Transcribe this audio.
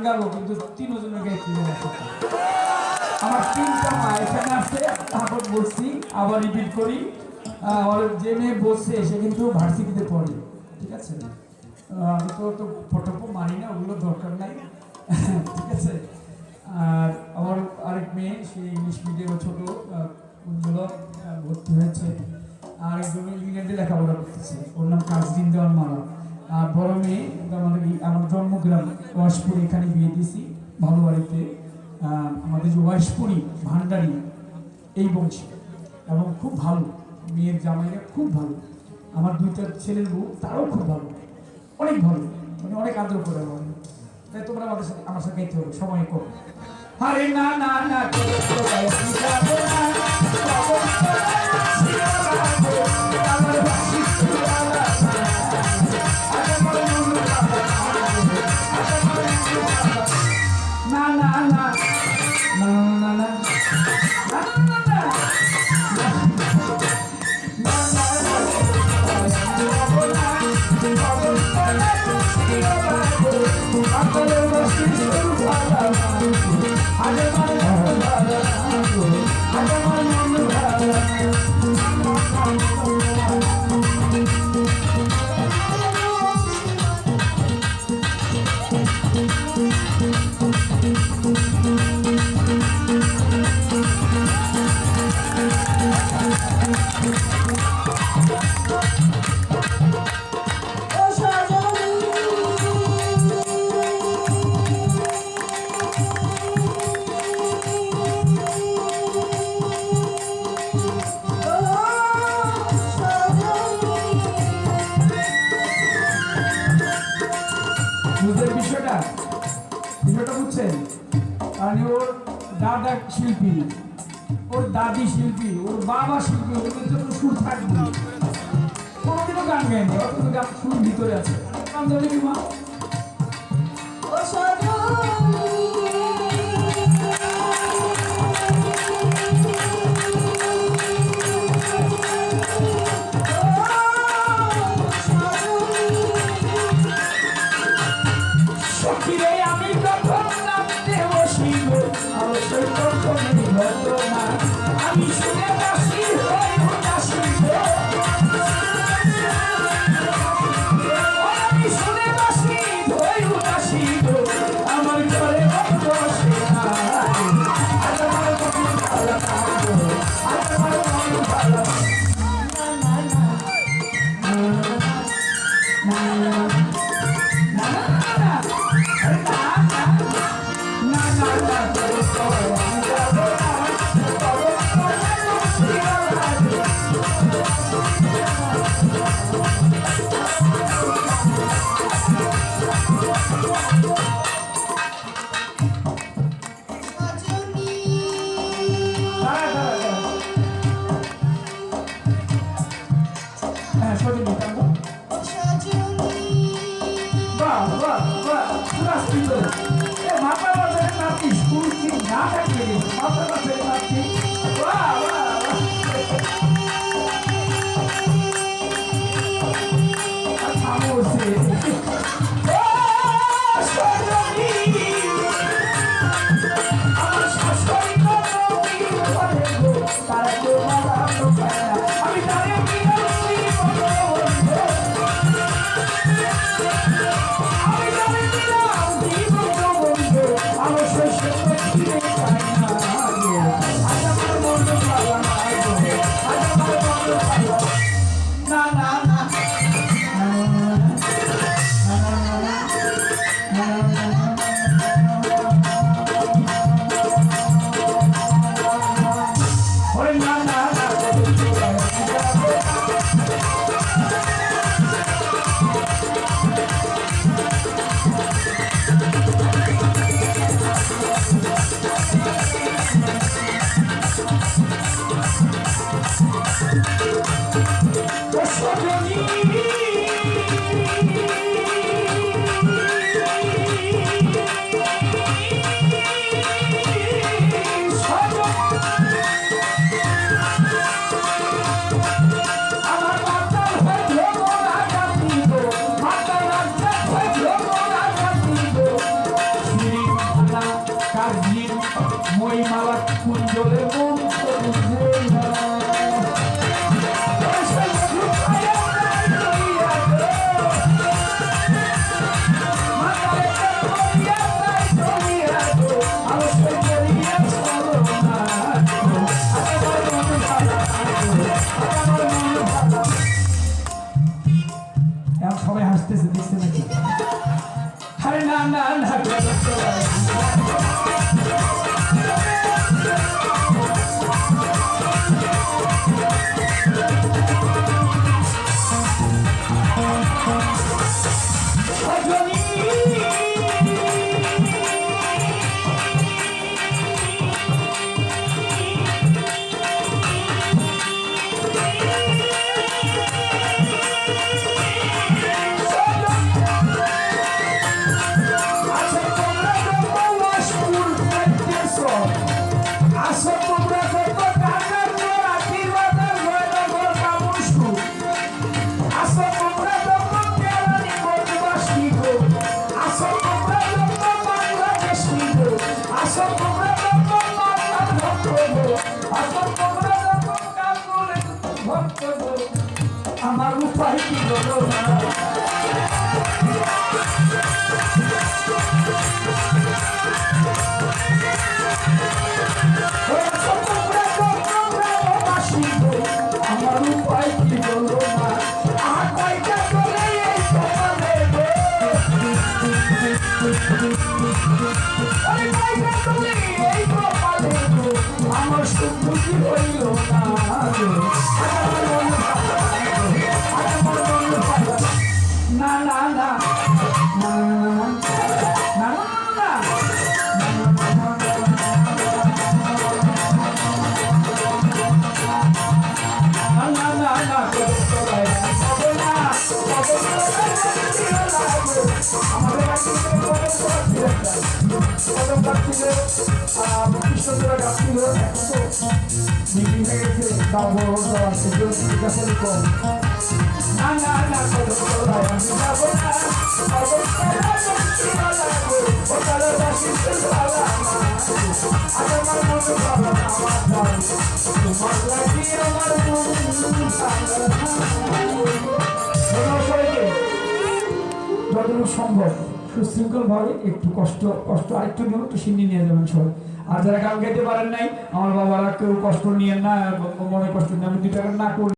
গাবো কিন্তু তিনজনের গাইতে আমার তিনটা মা এখানে আছে তারপর বলছি আবার রিপিট করি আমার যে মেয়ে বলছে সে কিন্তু ভার্সিটিতে পড়ে ঠিক আছে আমি তো ফটো মানি না ওগুলো দরকার নাই ঠিক আছে আর আমার আরেক মেয়ে সে ইংলিশ মিডিয়ামে ছোট উজ্জ্বল ভর্তি হয়েছে আর একজন ইংল্যান্ডে লেখাপড়া করতেছে ওর নাম কাজদিন দেওয়ান মালা আর বড় মেয়ে আমার জন্মগ্রাম ওয়াশপুরি এখানে বিয়ে দিয়েছি ভালো বাড়িতে আমাদের যে ওয়াশপুরি ভান্ডারি এই বংশে এবং খুব ভালো মেয়ের জামাইরা খুব ভালো আমার দুইটা ছেলের বউ তারাও খুব ভালো অনেক ভালো মানে অনেক আদর করে আমার তাই তোমরা আমার সাথে গাইতে হবে সময় কম আরে না না না বিষয়টা বুঝছেন মানে ওর দাদা শিল্পী ওর দাদি শিল্পী ওর বাবা শিল্পী ওদের জন্য সুর থাকবে কোনোদিনও গান গায়নি অথচ গান সুর ভিতরে আছে গান ধরে কি মা আমি শুনে বাসি হই উদাসী আমি শুনে বাসি হই উদাসী আমার ঘরে বসে মাথা বাজারে নাতি স্কুল কি না থাকবে মাথা বাজারে নাতি আমার উপায় কি হলো না আমার উপায় কি হলো না আর কয়টা চলে এই সমাজে আমার শুধু কি হইল না না না না না না যতটুকু সম্ভব সুশৃঙ্খল ভাবে একটু কষ্ট আরেকটু নিয়ে একটু সিন্নি নিয়ে যাবেন সবাই। আর যারা গান গাইতে পারেন নাই আমার বাবারা কেউ কষ্ট নিয়ে না মনে কষ্ট নিয়ে আমি 2 টাকা না করলে